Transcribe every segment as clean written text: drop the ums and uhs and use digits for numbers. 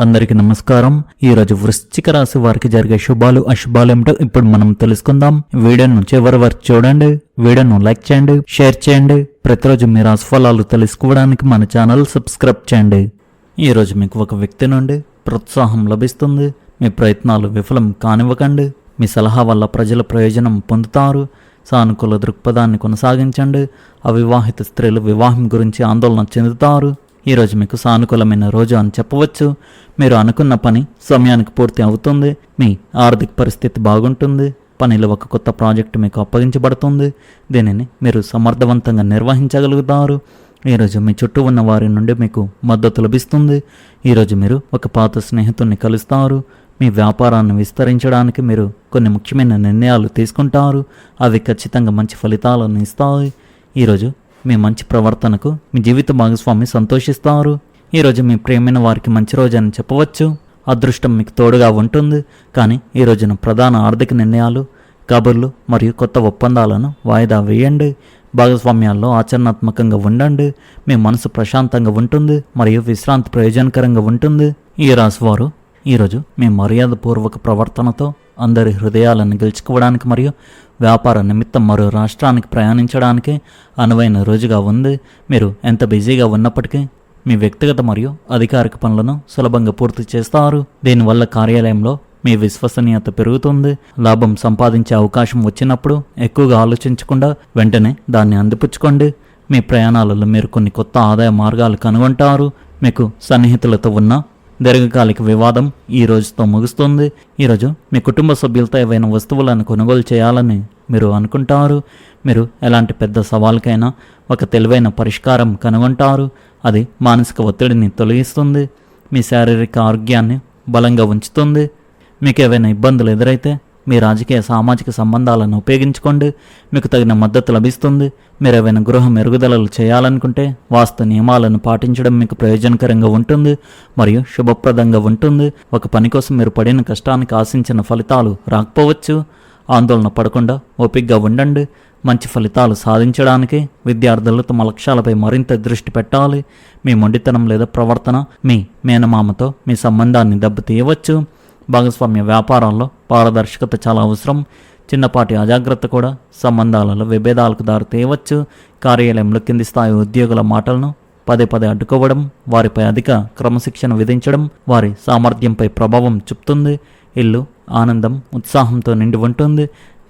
అందరికీ నమస్కారం. ఈ రోజు వృశ్చిక రాశి వారికి జరిగే శుభాలు అశుభాలు ఏమిటో ఇప్పుడు మనం తెలుసుకుందాం. వీడియోను చివరి వరకు చూడండి. వీడియోను లైక్ చేయండి, షేర్ చేయండి. ప్రతిరోజు మీ రాశి ఫలాలు తెలుసుకోవడానికి మన ఛానల్ సబ్స్క్రైబ్ చేయండి. ఈ రోజు మీకు ఒక వ్యక్తి నుండి ప్రోత్సాహం లభిస్తుంది. మీ ప్రయత్నాలు విఫలం కానివ్వకండి. మీ సలహా వల్ల ప్రజల ప్రయోజనం పొందుతారు. సానుకూల దృక్పథాన్ని కొనసాగించండి. అవివాహిత స్త్రీలు వివాహం గురించి ఆందోళన చెందుతారు. ఈరోజు మీకు సానుకూలమైన రోజు అని చెప్పవచ్చు. మీరు అనుకున్న పని సమయానికి పూర్తి అవుతుంది. మీ ఆర్థిక పరిస్థితి బాగుంటుంది. పనిలో ఒక కొత్త ప్రాజెక్టు మీకు అప్పగించబడుతుంది. దీనిని మీరు సమర్థవంతంగా నిర్వహించగలుగుతారు. ఈరోజు మీ చుట్టూ ఉన్న వారి నుండి మీకు మద్దతు లభిస్తుంది. ఈరోజు మీరు ఒక పాత స్నేహితుడిని కలుస్తారు. మీ వ్యాపారాన్ని విస్తరించడానికి మీరు కొన్ని ముఖ్యమైన నిర్ణయాలు తీసుకుంటారు. అవి ఖచ్చితంగా మంచి ఫలితాలను ఇస్తాయి. ఈరోజు మీ మంచి ప్రవర్తనకు మీ జీవిత భాగస్వామి సంతోషిస్తారు. ఈరోజు మీ ప్రియమైన వారికి మంచి రోజు అని చెప్పవచ్చు. అదృష్టం మీకు తోడుగా ఉంటుంది. కానీ ఈ రోజున ప్రధాన ఆర్థిక నిర్ణయాలు, కబుర్లు మరియు కొత్త ఒప్పందాలను వాయిదా వేయండి. భాగస్వామ్యాల్లో ఆచరణాత్మకంగా ఉండండి. మీ మనసు ప్రశాంతంగా ఉంటుంది మరియు విశ్రాంతి ప్రయోజనకరంగా ఉంటుంది. ఈ రాశివారు ఈరోజు మీ మర్యాదపూర్వక ప్రవర్తనతో అందరి హృదయాలను గెలుచుకోవడానికి మరియు వ్యాపార నిమిత్తం మరో రాష్ట్రానికి ప్రయాణించడానికి అనువైన రోజుగా ఉంది. మీరు ఎంత బిజీగా ఉన్నప్పటికీ మీ వ్యక్తిగత మరియు అధికారిక పనులను సులభంగా పూర్తి చేస్తారు. దీనివల్ల కార్యాలయంలో మీ విశ్వసనీయత పెరుగుతుంది. లాభం సంపాదించే అవకాశం వచ్చినప్పుడు ఎక్కువగా ఆలోచించకుండా వెంటనే దాన్ని అందిపుచ్చుకోండి. మీ ప్రయాణాలలో మీరు కొన్ని కొత్త ఆదాయ మార్గాలు కనుగొంటారు. మీకు సన్నిహితులతో ఉన్న దీర్ఘకాలిక వివాదం ఈ రోజుతో ముగుస్తుంది. ఈరోజు మీ కుటుంబ సభ్యులతో ఏవైనా వస్తువులను కొనుగోలు చేయాలని మీరు అనుకుంటారు. మీరు ఎలాంటి పెద్ద సవాలుకైనా ఒక తెలివైన పరిష్కారం కనుగొంటారు. అది మానసిక ఒత్తిడిని తొలగిస్తుంది. మీ శారీరక ఆరోగ్యాన్ని బలంగా ఉంచుతుంది. మీకు ఏవైనా ఇబ్బందులు ఎదురైతే మీ రాజకీయ సామాజిక సంబంధాలను ఉపయోగించుకోండి. మీకు తగిన మద్దతు లభిస్తుంది. మీరు ఏవైనా గృహ మెరుగుదలలు చేయాలనుకుంటే వాస్తు నియమాలను పాటించడం మీకు ప్రయోజనకరంగా ఉంటుంది మరియు శుభప్రదంగా ఉంటుంది. ఒక పని కోసం మీరు పడిన కష్టానికి ఆశించిన ఫలితాలు రాకపోవచ్చు. ఆందోళన పడకుండా ఓపికగా ఉండండి. మంచి ఫలితాలు సాధించడానికి విద్యార్థులు తమ లక్ష్యాలపై మరింత దృష్టి పెట్టాలి. మీ మొండితనం లేదా ప్రవర్తన మీ మేనమామతో మీ సంబంధాన్ని దెబ్బతీయవచ్చు. భాగస్వామ్య వ్యాపారాల్లో పారదర్శకత చాలా అవసరం. చిన్నపాటి అజాగ్రత్త కూడా సంబంధాలలో విభేదాలకు దారితీయవచ్చు. కార్యాలయంలో కింది స్థాయి ఉద్యోగుల మాటలను పదే పదే అడ్డుకోవడం, వారిపై అధిక క్రమశిక్షణ విధించడం వారి సామర్థ్యంపై ప్రభావం చూపుతుంది. ఇల్లు ఆనందం, ఉత్సాహంతో నిండి ఉంటుంది.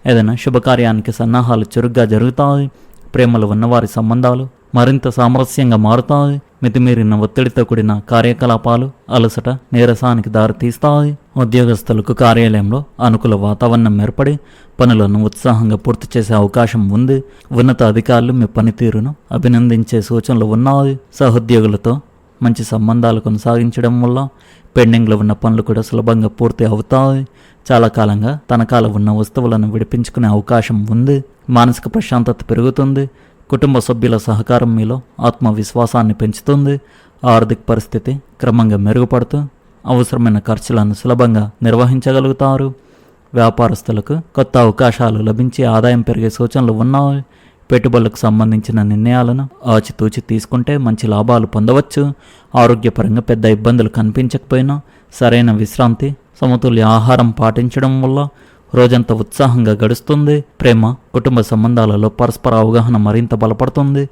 ఏదైనా శుభకార్యానికి సన్నాహాలు చురుగ్గా జరుగుతాయి. ప్రేమలో ఉన్నవారి సంబంధాలు మరింత సామరస్యంగా మారుతాయి. మితిమీరిన ఒత్తిడితో కూడిన కార్యకలాపాలు అలసట, నీరసానికి దారితీస్తాయి. ఉద్యోగస్తులకు కార్యాలయంలో అనుకూల వాతావరణం ఏర్పడి పనులను ఉత్సాహంగా పూర్తి చేసే అవకాశం ఉంది. ఉన్నత అధికారులు మీ పనితీరును అభినందించే సూచనలు ఉన్నాయి. సహోద్యోగులతో మంచి సంబంధాలు కొనసాగించడం వల్ల పెండింగ్లో ఉన్న పనులు కూడా సులభంగా పూర్తి అవుతాయి. చాలా కాలంగా తనఖాలో ఉన్న వస్తువులను విడిపించుకునే అవకాశం ఉంది. మానసిక ప్రశాంతత పెరుగుతుంది. కుటుంబ సభ్యుల సహకారం మీలో ఆత్మవిశ్వాసాన్ని పెంచుతుంది. ఆర్థిక పరిస్థితి క్రమంగా మెరుగుపడుతూ అవసరమైన ఖర్చులను సులభంగా నిర్వహించగలుగుతారు. వ్యాపారస్తులకు కొత్త అవకాశాలు లభించి ఆదాయం పెరిగే సూచనలు ఉన్నాయి. పెట్టుబడులకు సంబంధించిన నిర్ణయాలను ఆచితూచి తీసుకుంటే మంచి లాభాలు పొందవచ్చు. ఆరోగ్యపరంగా పెద్ద ఇబ్బందులు కనిపించకపోయినా సరైన విశ్రాంతి, సమతుల్య ఆహారం పాటించడం వల్ల రోజంతా ఉత్సాహంగా గడుస్తుంది. ప్రేమ, కుటుంబ సంబంధాలలో పరస్పర అవగాహన మరింత బలపడుతుంది.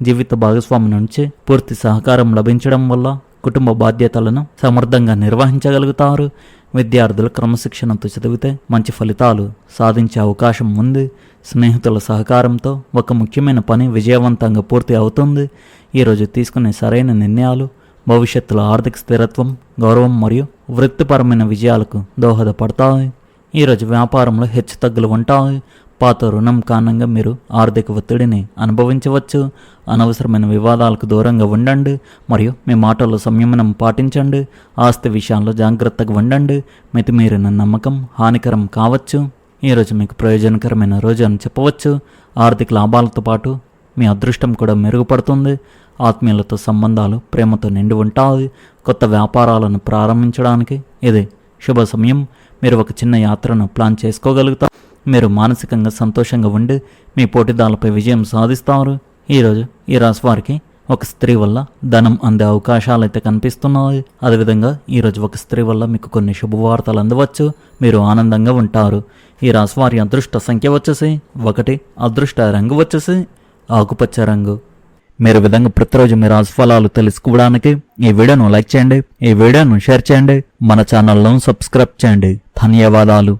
జీవిత భాగస్వామి నుంచి పూర్తి సహకారం లభించడం వల్ల కుటుంబ బాధ్యతలను సమర్థంగా నిర్వహించగలుగుతారు. విద్యార్థులు క్రమశిక్షణతో చదివితే మంచి ఫలితాలు సాధించే అవకాశం ఉంది. స్నేహితుల సహకారంతో ఒక ముఖ్యమైన పని విజయవంతంగా పూర్తి అవుతుంది. ఈరోజు తీసుకునే సరైన నిర్ణయాలు భవిష్యత్తులో ఆర్థిక స్థిరత్వం, గౌరవం మరియు వృత్తిపరమైన విజయాలకు దోహదపడతాయి. ఈరోజు వ్యాపారంలో హెచ్చుతగ్గులు ఉంటాయి. పాత రుణం కారణంగా మీరు ఆర్థిక ఒత్తిడిని అనుభవించవచ్చు. అనవసరమైన వివాదాలకు దూరంగా ఉండండి మరియు మీ మాటల్లో సంయమనం పాటించండి. ఆస్తి విషయాల్లో జాగ్రత్తగా ఉండండి. మితిమీరిన నమ్మకం హానికరం కావచ్చు. ఈరోజు మీకు ప్రయోజనకరమైన రోజు అని చెప్పవచ్చు. ఆర్థిక లాభాలతో పాటు మీ అదృష్టం కూడా మెరుగుపడుతుంది. ఆత్మీయులతో సంబంధాలు ప్రేమతో నిండి ఉంటాయి. కొత్త వ్యాపారాలను ప్రారంభించడానికి ఇది శుభ సమయం. మీరు ఒక చిన్న యాత్రను ప్లాన్ చేసుకోగలుగుతారు. మీరు మానసికంగా సంతోషంగా ఉండి మీ పోటీదారులపై విజయం సాధిస్తారు. ఈరోజు ఈ రాశి వారికి ఒక స్త్రీ వల్ల ధనం అందే అవకాశాలు అయితే కనిపిస్తున్నాయి. అదేవిధంగా ఈరోజు ఒక స్త్రీ వల్ల మీకు కొన్ని శుభవార్తలు అందవచ్చు. మీరు ఆనందంగా ఉంటారు. ఈ రాశి వారి అదృష్ట సంఖ్య వచ్చేసి 1, అదృష్ట రంగు వచ్చేసి ఆకుపచ్చ రంగు. మీరు విధంగా ప్రతిరోజు మీ రాశి ఫలాలు తెలుసుకోవడానికి ఈ వీడియోను లైక్ చేయండి, ఈ వీడియోను షేర్ చేయండి, మన ఛానల్ను సబ్స్క్రైబ్ చేయండి. ధన్యవాదాలు.